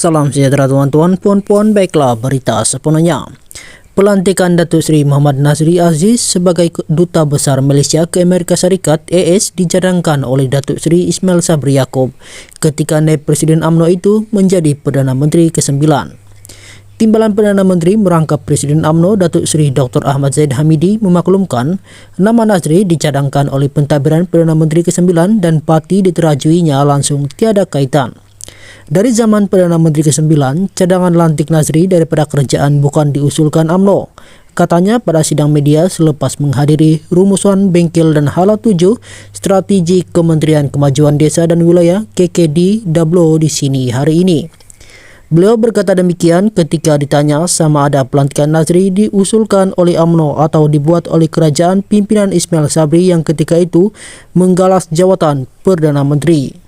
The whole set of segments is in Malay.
Salam sejahtera teman-teman, puan-puan, baiklah berita sepenuhnya. Pelantikan Datuk Seri Muhammad Nazri Aziz sebagai Duta Besar Malaysia ke Amerika Syarikat (AS) dicadangkan oleh Datuk Seri Ismail Sabri Yaakob ketika naib Presiden UMNO itu menjadi Perdana Menteri ke-9. Timbalan Perdana Menteri merangkap Presiden UMNO Datuk Seri Dr. Ahmad Zahid Hamidi memaklumkan nama Nazri dicadangkan oleh pentadbiran Perdana Menteri ke-9 dan parti diterajuinya langsung tiada kaitan. Dari zaman Perdana Menteri ke-9, cadangan lantik Nazri daripada kerajaan bukan diusulkan UMNO. Katanya pada sidang media selepas menghadiri rumusan bengkel dan hala 7 strategi Kementerian Kemajuan Desa dan Wilayah KKDW di sini hari ini. Beliau berkata demikian ketika ditanya sama ada pelantikan Nazri diusulkan oleh UMNO atau dibuat oleh kerajaan pimpinan Ismail Sabri yang ketika itu menggalas jawatan Perdana Menteri.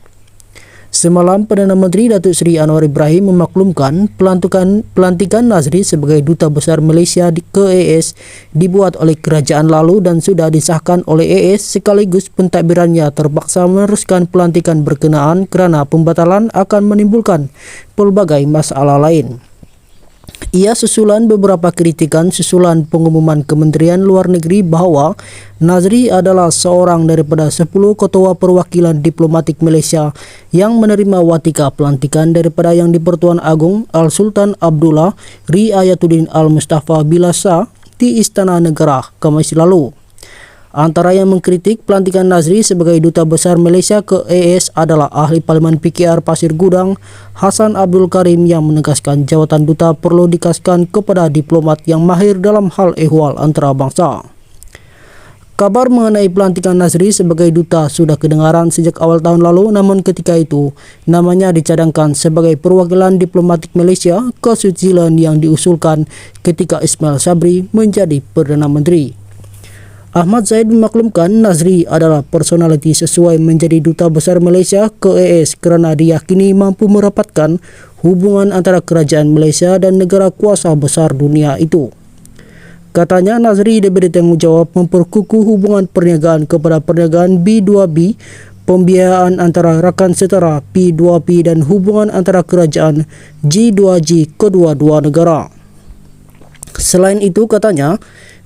Semalam, Perdana Menteri Datuk Seri Anwar Ibrahim memaklumkan pelantikan Nazri sebagai Duta Besar Malaysia ke AS dibuat oleh kerajaan lalu dan sudah disahkan oleh AS sekaligus pentadbirannya terpaksa meneruskan pelantikan berkenaan kerana pembatalan akan menimbulkan pelbagai masalah lain. Ia susulan beberapa kritikan susulan pengumuman Kementerian Luar Negeri bahawa Nazri adalah seorang daripada 10 ketua perwakilan diplomatik Malaysia yang menerima watika pelantikan daripada Yang di-Pertuan Agong Al-Sultan Abdullah Riayatuddin Al-Mustafa Bilasa di Istana Negara Khamis lalu. Antara yang mengkritik pelantikan Nazri sebagai Duta Besar Malaysia ke AS adalah Ahli Parlimen PKR Pasir Gudang Hassan Abdul Karim yang menegaskan jawatan duta perlu dikasihkan kepada diplomat yang mahir dalam hal ehwal antarabangsa. Kabar mengenai pelantikan Nazri sebagai duta sudah kedengaran sejak awal tahun lalu, namun ketika itu namanya dicadangkan sebagai perwakilan diplomatik Malaysia ke Switzerland yang diusulkan ketika Ismail Sabri menjadi Perdana Menteri. Ahmad Zahid memaklumkan Nazri adalah personaliti sesuai menjadi Duta Besar Malaysia ke AS kerana diyakini mampu merapatkan hubungan antara kerajaan Malaysia dan negara kuasa besar dunia itu. Katanya Nazri diberi tanggungjawab memperkukuh hubungan perniagaan kepada perniagaan B2B, pembiayaan antara rakan setara P2P dan hubungan antara kerajaan G2G kedua-dua negara. Selain itu katanya,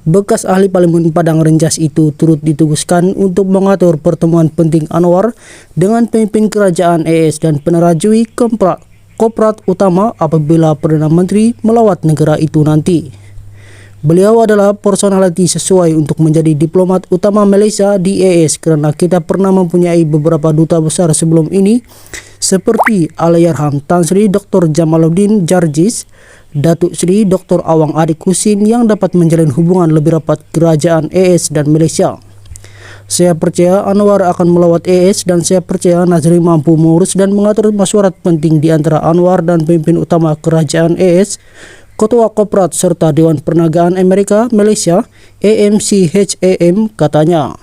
bekas ahli Parlimen Padang Renjas itu turut ditugaskan untuk mengatur pertemuan penting Anwar dengan pemimpin kerajaan AS dan penerajui korporat utama apabila Perdana Menteri melawat negara itu nanti. Beliau adalah personaliti sesuai untuk menjadi diplomat utama Malaysia di AS kerana kita pernah mempunyai beberapa duta besar sebelum ini seperti Allahyarham Tan Sri Dr. Jamaluddin Jarjis, Datuk Seri Dr. Awang Adik Husin yang dapat menjalin hubungan lebih rapat kerajaan AS dan Malaysia. Saya percaya Anwar akan melawat AS dan saya percaya Nazri mampu mengurus dan mengatur mesyuarat penting di antara Anwar dan pemimpin utama kerajaan AS, Ketua Korporat serta Dewan Perniagaan Amerika Malaysia AMCHAM, katanya.